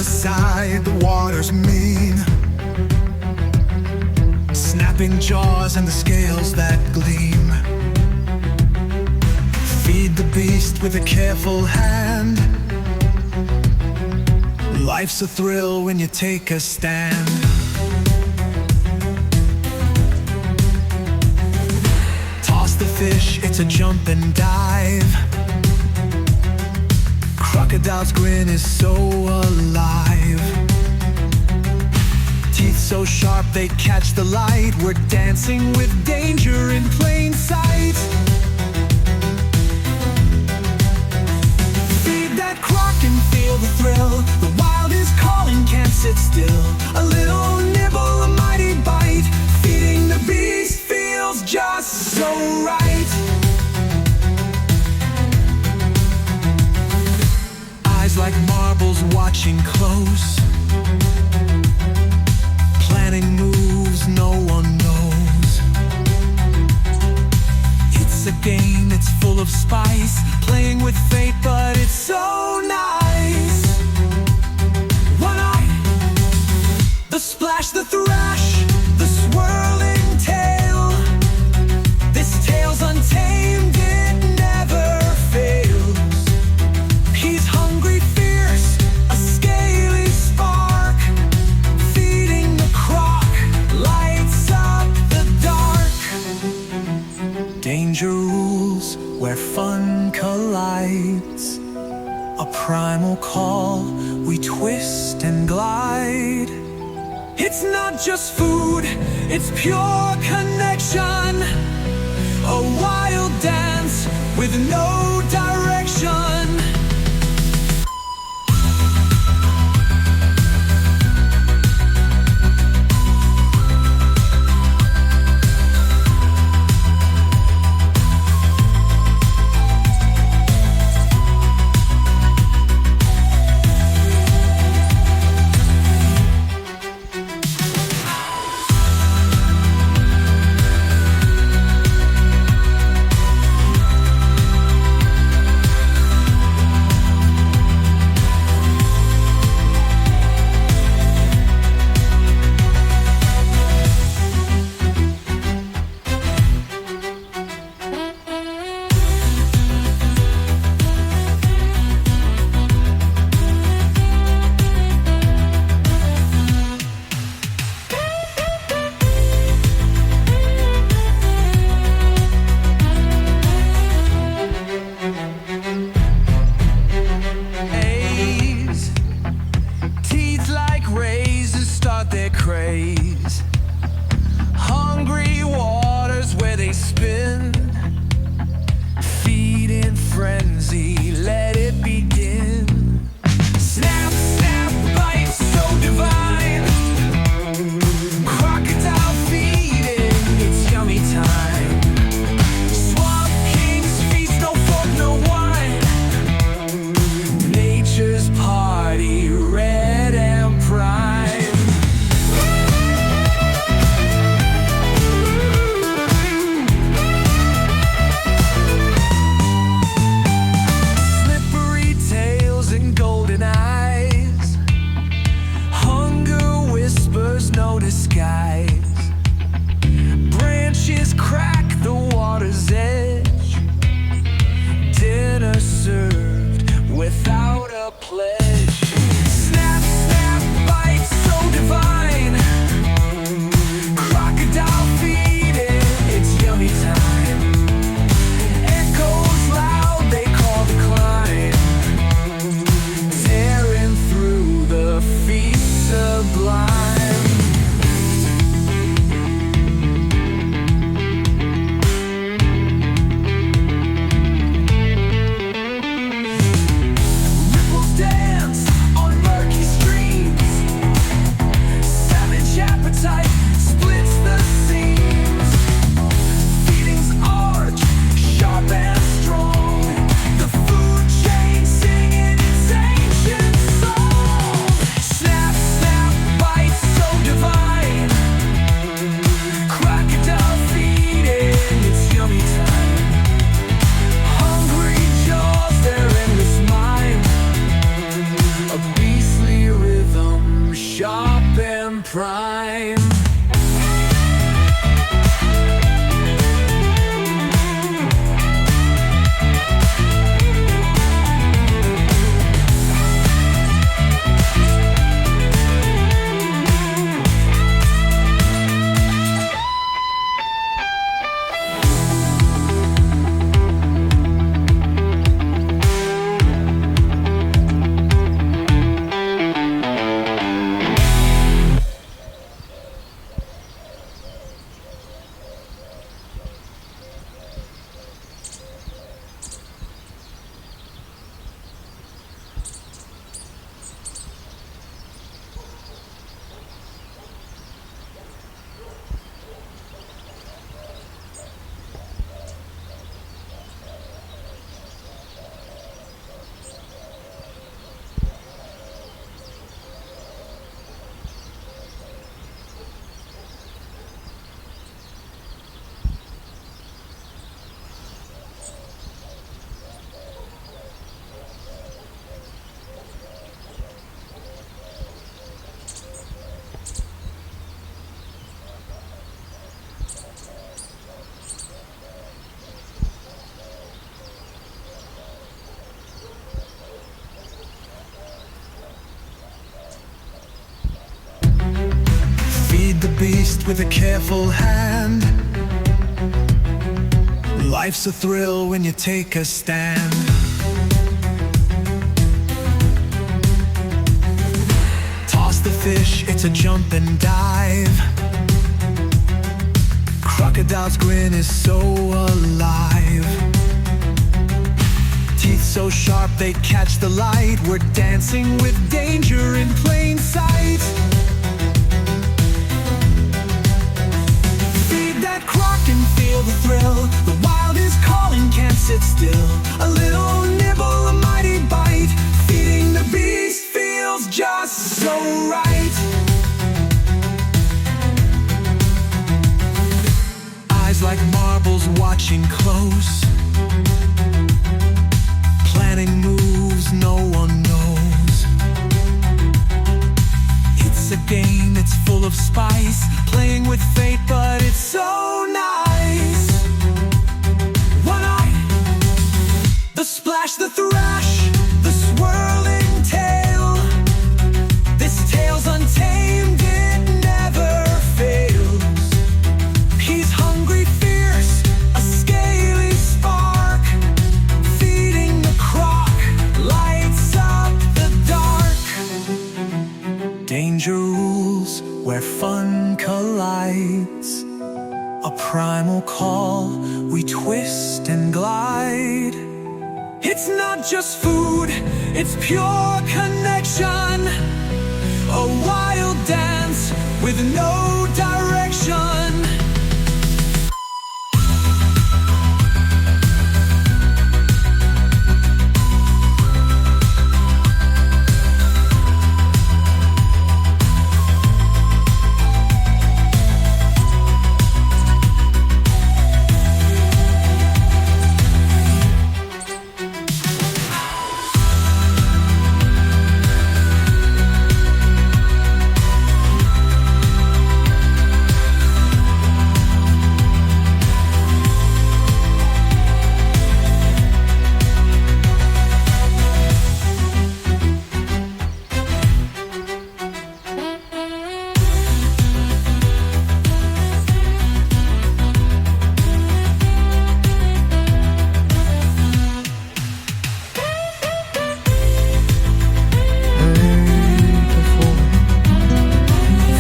aside, the water's mean, snapping jaws and the scales that gleam. Feed the beast with a careful hand. Life's a thrill when you take a stand. Toss the fish, it's a jump and dive. Crocodile's grin is so alive. Teeth so sharp they catch the light. We're dancing with danger in plain sight. Feed that croc and feel the thrill. The wild is calling, can't sit still. A little nibble, a mighty bite. Feeding the beast feels just so right. Eyes like marbles watching close, planning moves no one knows. It's a game, it's full of spice, playing with fate, but it's so nice. One eye, the splash, the thrash, the swirling tail. This tale's untamed, it never fails. He's hungry, fierce, a scaly spark. Feeding the croc lights up the dark. Danger rules where fun collides. A primal call, we twist and glide. It's not just food, it's pure connection. A wild dance with no direction. Hungry waters where they spin. Feed in frenzy, let it begin. Snap, snap, bite so divine. Crocodile feeding, it's yummy time. Swamp kings feast, no fork, no wine. Nature's party, red and prime. No disguise. Branches crack the water's edge. Dinner served without a pledge. Snap, snap, bite so divine. Crocodile feeding, it's yummy time. Echoes loud, they call the climb. Tearing through the feast sublime. Dance on Prime. The beast with a careful hand. Life's a thrill when you take a stand. Toss the fish, it's a jump and dive. Crocodile's grin is so alive. Teeth so sharp they'd catch the light. We're dancing with danger in plain sight. Feel the thrill, the wild is calling, can't sit still. A little nibble, a mighty bite. Feeding the beast feels just so right. Eyes like marbles watching close. Planning moves no one knows. It's a game, it's full of spice. Playing with fate, but it's so nice. One eye, the splash, the thrash, the swirling tail. This tale's untamed, it never fails. He's hungry, fierce, a scaly spark. Feeding the croc, lights up the dark. Danger rules where fun collides. A primal call, we twist and glide. It's not just food, it's pure connection. A wild dance with no direction.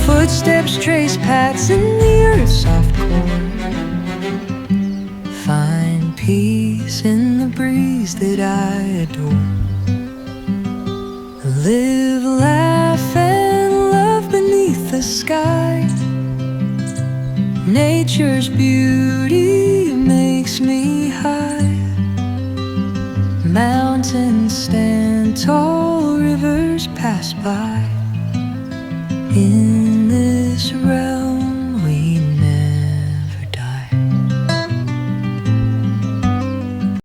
Footsteps trace paths in the earth's soft core. Find peace in the breeze that I adore. Live, laugh, and love beneath the sky. Nature's beauty makes me high. Mountains stand tall, rivers pass by. In